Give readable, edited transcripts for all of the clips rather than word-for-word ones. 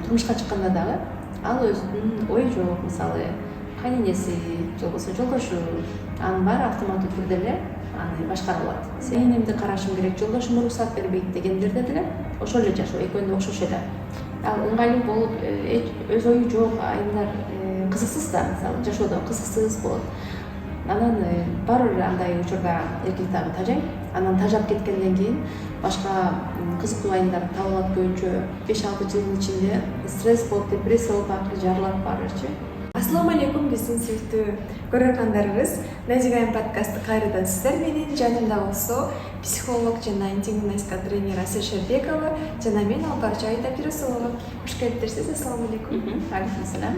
турмушка чыкканда дагы ал өзүнүн ою жок, мисалы кайненеси же болбосо жолдошу анын баары автоматтуу түрдө эле аны башкара алат. Кайненемди карашым керек, жолдошум уруксат бербейт дегендерде деле ошол эле жашоо, экөөнү окшош эле. Ал ыңгайлуу болуп, өз ою жок айымдар кызыксыз да, мисалы жашоодо кызыксыз болот. Анан бар бир андай учурда эркек дагы тажайт. Анан тажап кеткенден кийин башка кызыктуу айымдар табылат көбүнчө 5-6 жылдын ичинде стресс болуп, депрессия болуп акыры жарылат баарычы. Ассаламу алейкум биздин сүйүктүү көрөрмандарыбыз. Назига айым подкасты кайрадан сиздер менен, жанымда болсо психолог жана интим-гимнастика тренери Асель Шербекова жана мен Алпарча Айда Пиросулова. Кош келипсиз. Ассаламу алейкум. Алейкум салам.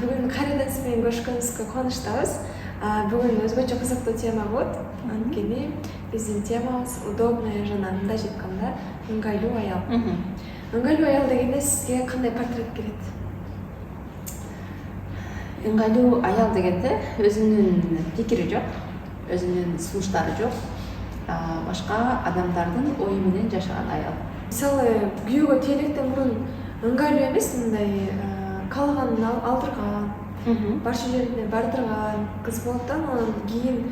Бүгүн кайрадан сиз менен көрүшкөнүбүзгө кубанычтабыз. Бүгүн өзгөчө кызыктуу тема болот. Анткени биздин темабыз удобная жана мындайча айтканда ыңгайлуу аял. Ыңгайлуу аял дегенде сизге кандай портрет келет? Ыңгайлуу аял дегенде өзүнүн пикири жок, өзүнүн сунуштары жок, башка адамдардын ою менен жашаган аял. Мисалы, күйөөгө тейлектен мурун ыңгайлуу эмес, мындай каалаганын алдырган, барча жерине бардырган кыз болот да, анан кийин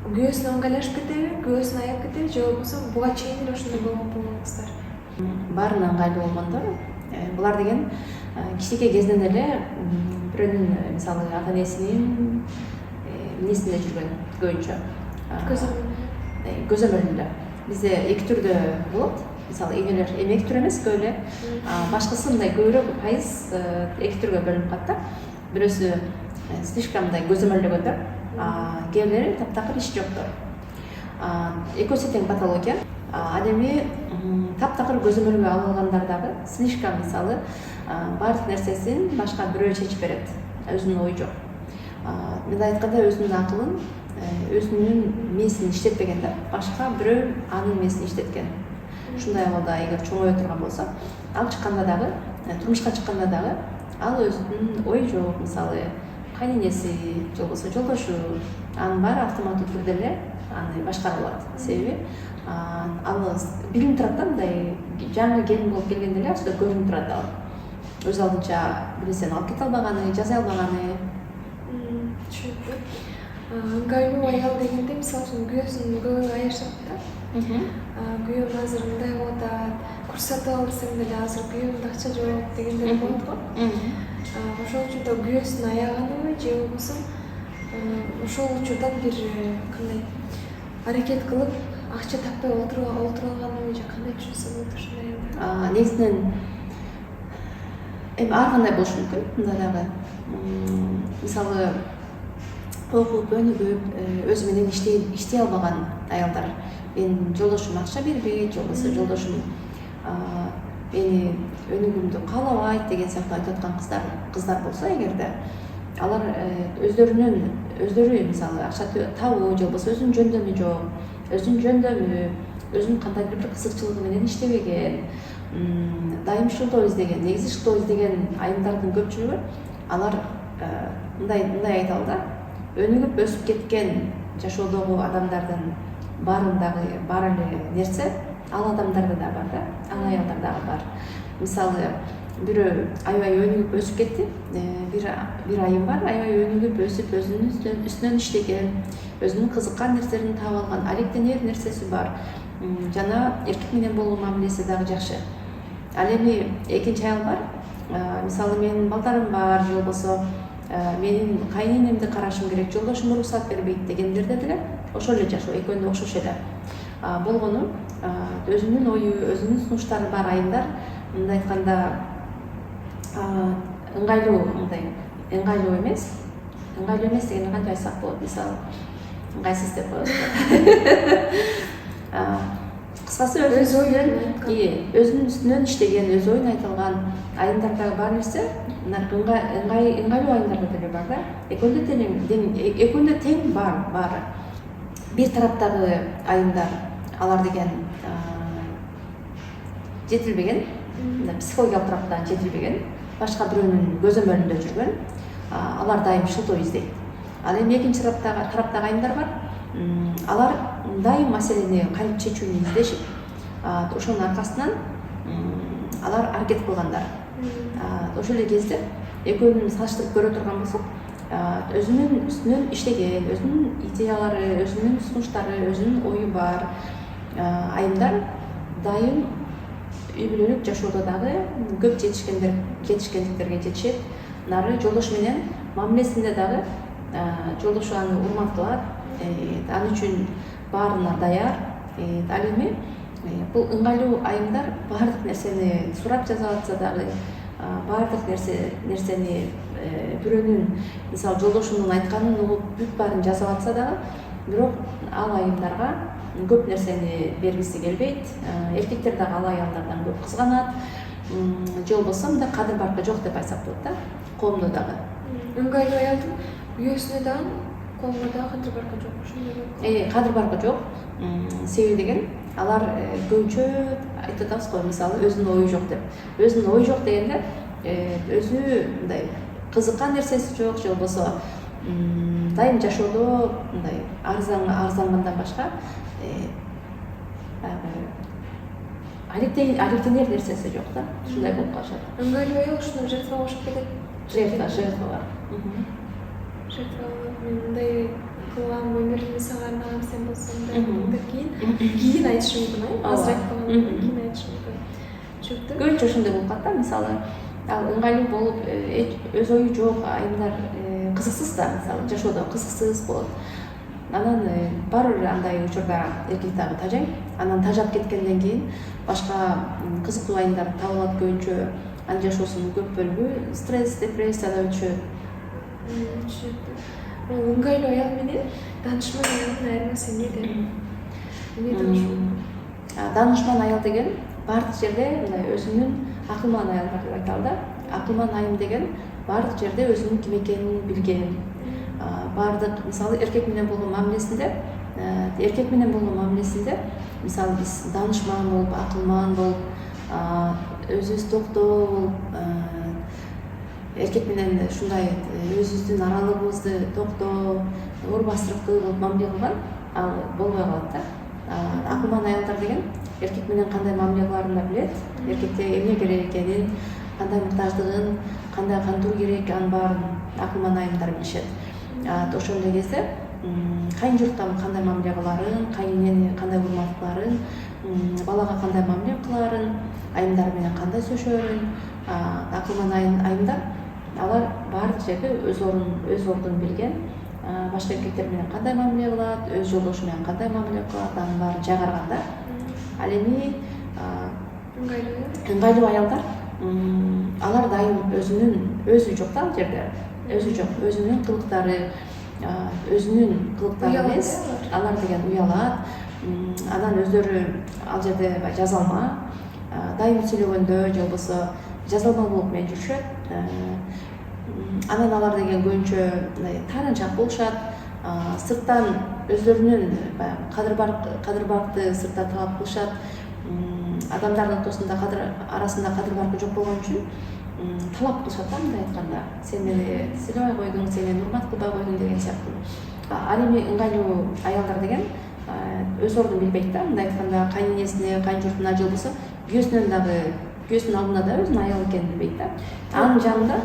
күйөөсүнө ыңгайлашып кетеби, күйөөсүн аяп кетеби, же болбосо буга чейин эле ошондой болгон кыздар. Баарына ыңгайлуу болгондор. Булар деген кичинекей кезинен эле бирөөнүн, мисалы, ата-энесинин эмнесинде жүргөн көбүнчө. Көзөмөлүндө. Бизде эки түрдө болот. Мисалы, энелер эки түр эмес, көп эле. Башкысы мындай көбүрөөк пайыз эки түргө бөлүнүп калат да. Бирөөсү слишком мындай көзөмөлдөгөндөр, кээ бирлери таптакыр иш жоктор. Экөөсү тең патология. Ал эми таптакыр көзөмөлгө алып алгандар дагы слишком, мисалы, баардык нерсесин башка бирөө чечип берет. Өзүнүн ою жок. Мындай айтканда өзүнүн акылын, өзүнүн мээсин иштетпеген да, башка бирөө анын мээсин иштеткен. Ушундай абалда эгер чоңое турган болсо, ал чыкканда дагы, турмушка чыкканда дагы ал өзүнүн ою жок, мисалы, кайненеси же болбосо жолдошу анын баары автоматтуу түрдө эле аны башкара алат. Себеби ал билинип турат да, мындай жаңы келин болуп келгенде эле ошондо көрүнүп турат ал. Өз алдынча бир нерсени алып кете албаганы, жасай албаганы. Түшүнүктүү. Ыңгайлуу аял дегенде мисалы үчүн күйөөсүн көп аяшат да. Күйөөм азыр мындай болуп атат, курс сатып алсаң деле азыр күйөөмдө акча жок дегендер болот го. Ошол үчүн да күйөөсүн аяганыбы же болбосо ошол учурдан бир кандай аракет кылып акча таппай олтуруп алганыбы же кандай түшүнсө болот ошондой аялдар? Негизинен эми ар кандай болушу мүмкүн. Мында дагы мисалы окуп, өнүгүп, өзү менен иштей албаган аялдар, менин жолдошум акча бербейт, же болбосо жолдошум мени өнүгүүмдү каалабайт деген сыяктуу айтып аткан кыздар болсо эгерде, алар өздөрү мисалы акча табуу же болбосо өзүнүн жөндөмү жок, өзүнүн кандайдыр бир кызыкчылыгы менен иштебеген, дайым шылтоо издеген, негизи шылтоо издеген айымдардын көпчүлүгү алар мындай айталы да, өнүгүп өсүп кеткен жашоодогу адамдардын баарындагы бар эле нерсе ал адамдарда да бар да, ал аялдарда дагы бар. Мисалы, бирөө аябай өнүгүп өсүп кетти, бир айым бар, аябай өнүгүп өсүп өзүнүн үстүнөн иштеген, өзүнүн кызыккан нерселерин таап алган, алектенер нерсеси бар, жана эркек менен болгон мамилеси дагы жакшы. Ал эми экинчи аял бар, мисалы менин балдарым бар, же болбосо менин кайненемди карашым керек, жолдошум уруксат бербейт дегендерде деле ошол эле жашоо, экөөнү окшош эле болгону, өзүнүн ою, өзүнүн сунуштары бар айымдар, мындай айтканда ыңгайлуу эмес дегенди кантип айтсак болот, мисалы ыңгайсыз деп коебуз. Кыскасы өзүнүн үстүнөн иштеген, өз оюн айта алган айымдардагы бар нерсе, ыңгайлуу айымдарда деле бар да. Экөөндө тең баары. Бир тараптагы айымдар, алар деген жетилбеген, психологиялык тараптан жетилбеген, башка бирөөнүн көзөмөлүндө жүргөн, алар дайым шылтоо издейт. Ал эми экинчи тараптагы айымдар бар, алар дайым маселени кантип чечүүнү издешип, ошонун аркасынан алар аракет кылгандар. Ошол эле кезде экөөнүн салыштырып көрө турган болсок, өзүнүн үстүнөн иштеген, өзүнүн идеялары, өзүнүн сунуштары, өзүнүн ою бар айымдар дайым үй бүлөлүк жашоодо дагы көп жетишкендиктерге жетишет. Нары жолдошу менен мамилесинде дагы жолдошу аны урмат кылат, ал үчүн баарына даяр. Ал эми бул ыңгайлуу айымдар баардык нерсени сурап жазып атса дагы, баардык нерсени бирөөнүн, мисалы жолдошунун айтканын угуп бүт баарын жазып атса дагы, бирок ал айымдарга көп нерсени бергиси келбейт. Эркектер дагы ал аялдардан көп кызганат, же болбосо мындай кадыр баркы жок деп айсактайт да, коомдо дагы. Ыңгайлуу аялдын күйөөсүнө дагы коомдо дагы кадыр баркы жок, ошондой. Кадыр баркы жок. Себеби деген алар көбүнчө айтып атабыз го, мисалы өзүнүн ою жок деп. Өзүнүн ою жок дегенде өзү мындай кызыккан нерсеси жок, же болбосо дайым жашоодо мындай арзангандан башка алектенер нерсеси жок да, ушундай болуп калышат. Ыңгайлуу аял ушуну жертвага окшоп кетет. Жертва. Жертва мен мындай кылгам, өмүрүмдү сага арнагам, сен болсо мындай деп кийин айтышы мүмкүн, азыр айтпагандан кийин айтышы мүмкүн. Түшүнүктүү. Көбүнчө ошондой болуп калат да, мисалы ал ыңгайлуу болуп өз ою жок айымдар кызыксыз да, мисалы жашоодо кызыксыз болот. Анан бар бир андай учурда эркек дагы тажайт. Анан тажап кеткенден кийин башка кызыктуу айымдар табылат көбүнчө. Анын жашоосунун көп бөлүгү стресс, депрессияда өтүшөт. Түшүнүктүү. Ыңгайлуу аял менен данышман аялдын айырмасы эмнеде? Эмнеде ошол? Данышман аял деген баардык жерде мындай өзүнүн акылман аял бар деп айталы да. Акылман айым деген баардык жерде өзүнүн ким экенин билген. Баардык мисалы эркек менен болгон мамилесинде мисалы биз данышман болуп, акылман болуп, өзүбүз токтоо болуп, эркек менен ушундай өзүбүздүн аралыгыбызды токтоо, оор басырыктуу болуп мамиле кылган, ал болбой калат да. Акылман аялдар деген эркек менен кандай мамиле кыларын да билет, эркекке эмне керек экенин, кандай муктаждыгын, кандай кантуу керек, анын баарын акылман айымдар билишет. Ошондой кезде кайын журтта кандай мамиле кыларын, кайненени кандай урмат кыларын, балага кандай мамиле кыларын, айымдар менен кандай сөшөрүн, акылман айымдар алар баардык жерде өз ордун билген, башка эркектер менен кандай мамиле кылат, өз жолдошу менен кандай мамиле кылат, анын баарын жайгарган да. Ал эми ыңгайлуу аялдар алар дайым өзү жок да ал жерде, өзүнүн кылыктары эмес, алар деген уялат, анан өздөрү ал жерде жазалма, дайым сүйлөгөндө же болбосо жазалма болуп менен жүрүшөт. Анан алар деген көбүнчө таарынчаак болушат, сырттан өздөрүнүн кадыр баркты сыртта талап кылышат. Адамдардын ортосунда арасында кадыр баркы жок болгон үчүн талап кылышат да, мындай айтканда, сен мени сыйлабай койдуң, сен мени урмат кылбай койдуң деген сыяктуу. Ал эми ыңгайлуу аялдар деген өз ордун билбейт да, мындай айтканда кайненесине, кайын журтуна же болбосо күйөөсүнүн алдында да өзүнүн аял экенин билбейт да. Анын жанында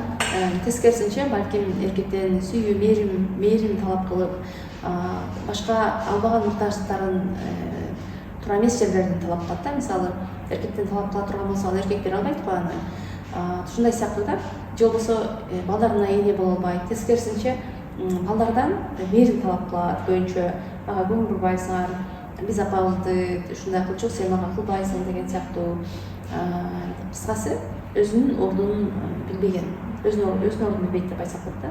тескерисинче балким эркектен сүйүү, мээрим талап кылып, башка албаган муктаждыктарын туура эмес жерлерин талап кылат да. Мисалы эркектен талап кыла турган болсо, ал эркек бере албайт го аны. Ушундай сыяктуу да. Же болбосо балдарына эне боло албайт. Тескерисинче балдардан мээрим талап кылат көбүнчө. Мага көңүл бурбайсыңар, биз апабызды ушундай кылчу, сен мага кылбайсың деген сыяктуу. Кыскасы өзүнүн ордун билбеген, өзүнүн ордун билбейт деп айсак болот да.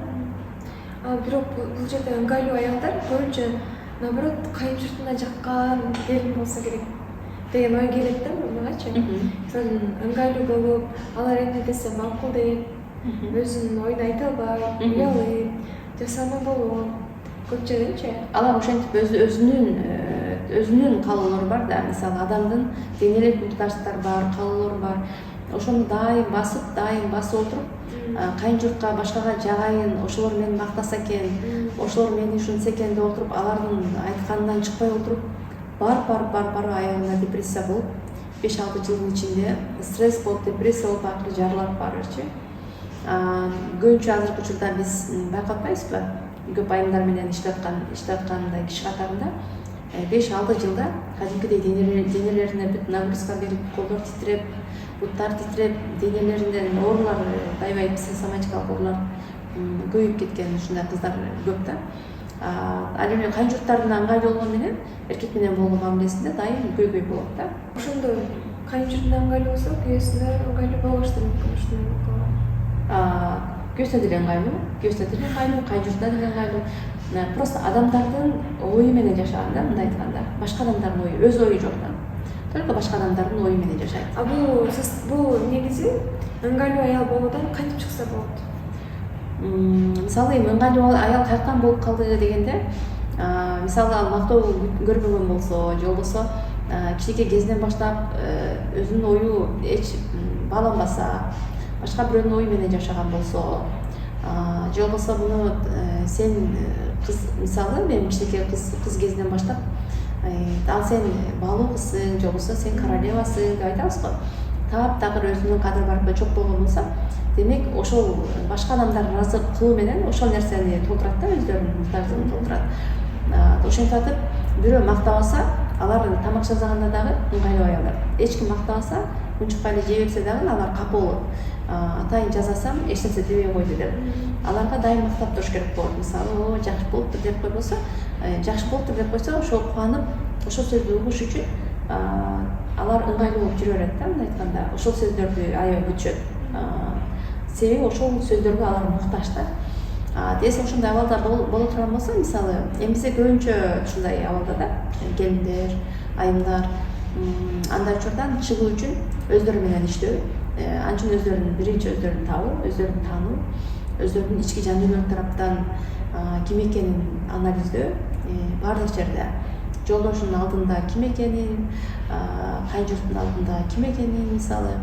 Бирок бул жерде ыңгайлуу аялдар көбүнчө наоборот кайын журтуна жаккан келин болсо керек деген ой келет да магачы. Ыңгайлуу болуп, алар эмне десе макул деп, өзүнүн оюн айта албай, уялып, жасануу болуп, көп жердечи. Алар ошентип өзүнүн каалоолору бар да. Мисалы адамдын денелик муктаждыктары бар, каалоолору бар. Ошону дайым басып отуруп, кайын журтка, башкага жагайын, ошолор мени мактаса экен, ошолор мени ушинтсе экен деп отуруп, алардын айтканынан чыкпай отуруп, барып аягында депрессия болуп, 5-6 жылдын ичинде стресс болуп, депрессия болуп, акыры жаралып барырчы. Көбүнчө азыркы учурда биз байкатпайбызбы? Көп айымдар менен иштеткандай киши катарында 5-6 жылда кадимкидей денелерине бүт нагрузка берип, колдор титиреп, буттар титиреп, денелеринден оорулар, аябай психосоматикалык оорулар көбөйүп кеткен ушундай кыздар көп да. Ал эми кайынжурттардын ыңгайлуу болгону менен эркек менен болгон мамилесинде дайым көйгөй болот да. Ошондо кайынжуртуна ыңгайлуу болсо, күйөөсүнө ыңгайлуу болбоштур мүмкүн ушундай окуяга. Күйөөсүнө деле ыңгайлуу, кайынжуртуна деле ыңгайлуу. Просто адамдардын ою менен жашаган да, мындай айтканда. Башка адамдардын ою, өз ою жок да. Только башка адамдардын ою менен жашайт. Бул негизи ыңгайлуу аял болуудан кантип чыкса болот? Мисалы эми ыңгайлуу аял каяктан болуп калды дегенде, мисалы ал мактоо көрбөгөн болсо, же болбосо кичинекей кезинен баштап өзүнүн ою эч бааланбаса, башка бирөөнүн ою менен жашаган болсо, же болбосо муну сен кыз, мисалы мен кичинекей кыз кезинен баштап ал сен баалуу кызсың, же болбосо сен королевасың деп айтабыз го. Таптакыр өзүнүн кадыр баркы чок болгон болсо, демек ошол башка адамдарды ыраазы кылуу менен ошол нерсени толтурат да, өздөрүнүн муктаждыгын толтурат. Ошентип бирөө мактабаса, алар тамак жасаганда дагы ыңгайлуу аялдар. Эч ким мактабаса, унчукпай эле жей берсе дагы алар капа болот. Атайын жазасам, эч нерсе дебей койду деп. Аларга дайым мактап туруш керек болот. Мисалы, жакшы болуптур деп койбосо, жакшы болуптур деп койсо, ошол кубанып, ошол сөздү угуш үчүн алар ыңгайлуу болуп жүрө берет да, мындай айтканда. Ошол сөздөрдү аябай күтүшөт. Себеби ошол сөздөргө алар муктаж да. Десе ошондой абалда боло турган болсо, мисалы, эми бизде көбүнчө ушундай абалда да, келиндер, айымдар андай учурдан чыгуу үчүн өздөрү менен иштөө, анчын биринчи өздөрүн табуу, өздөрүн таануу, өздөрүнүн ички жан дүйнөлүк тараптан ким экенин анализдөө, баардык жерде жолдошунун алдында ким экенин, кайынжурттун алдында ким экенин, мисалы,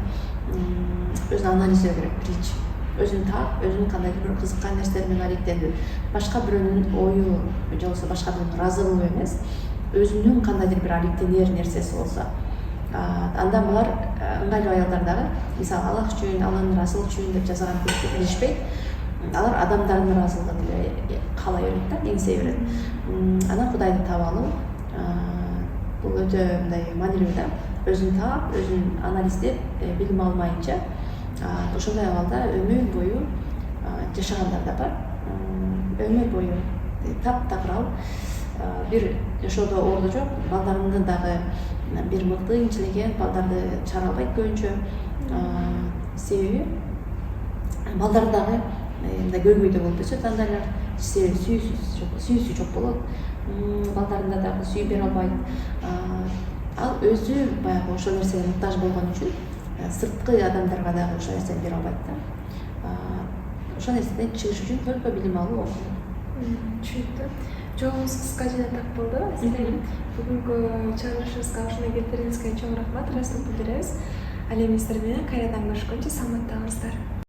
өзүн анализдөө керек биринчи. Өзүн таап, өзүнүн кандайдыр бир кызыккан нерселер менен алектенүү. Башка бирөөнүн ою, же болбосо башка бирөөнүн ыраазылыгы эмес, өзүнүн кандайдыр бир алектенер нерсеси болсо. Андан булар ыңгайлуу аялдар дагы, мисалы, Аллах үчүн, Алланын ыраазылыгы үчүн деп жасаган күнү билишпейт. Алар адамдардын ыраазылыгын деле каалай берет да, эңсей берет. Анан Кудайды таап алуу, бул өтө мындай маанилүү да. Өзүн таап, өзүн анализдеп, билим алмайынча ошондой абалда өмүр бою жашагандар да бар. Өмүр бою таптакыр алып, бир жашоодо орду жок, балдарымды дагы бир мыкты инчилеген, балдарды чыгара албайт көбүнчө. Себеби балдар дагы мындай көйгөйдө болуп өсөт, андайлар сүйүүсү жок болот. Балдарында дагы сүйүү бере албайт. Ал өзү баягы ошол нерсеге муктаж болгон үчүн сырткы адамдарга дагы ошол нерсени бере албайт да. Ошол нерседен чыгыш үчүн только билим алуу окуу. Түшүнүктүү. Жообуңуз кыска жана так болду. Сиздердин бүгүнкү чыгарылышыбызга ушуна келтирүүңүзгө чоң рахмат. Ыраазычылык билдиребиз. Ал эми сиздер менен кайрадан көрүшкөнчө саламатта калыңыздар.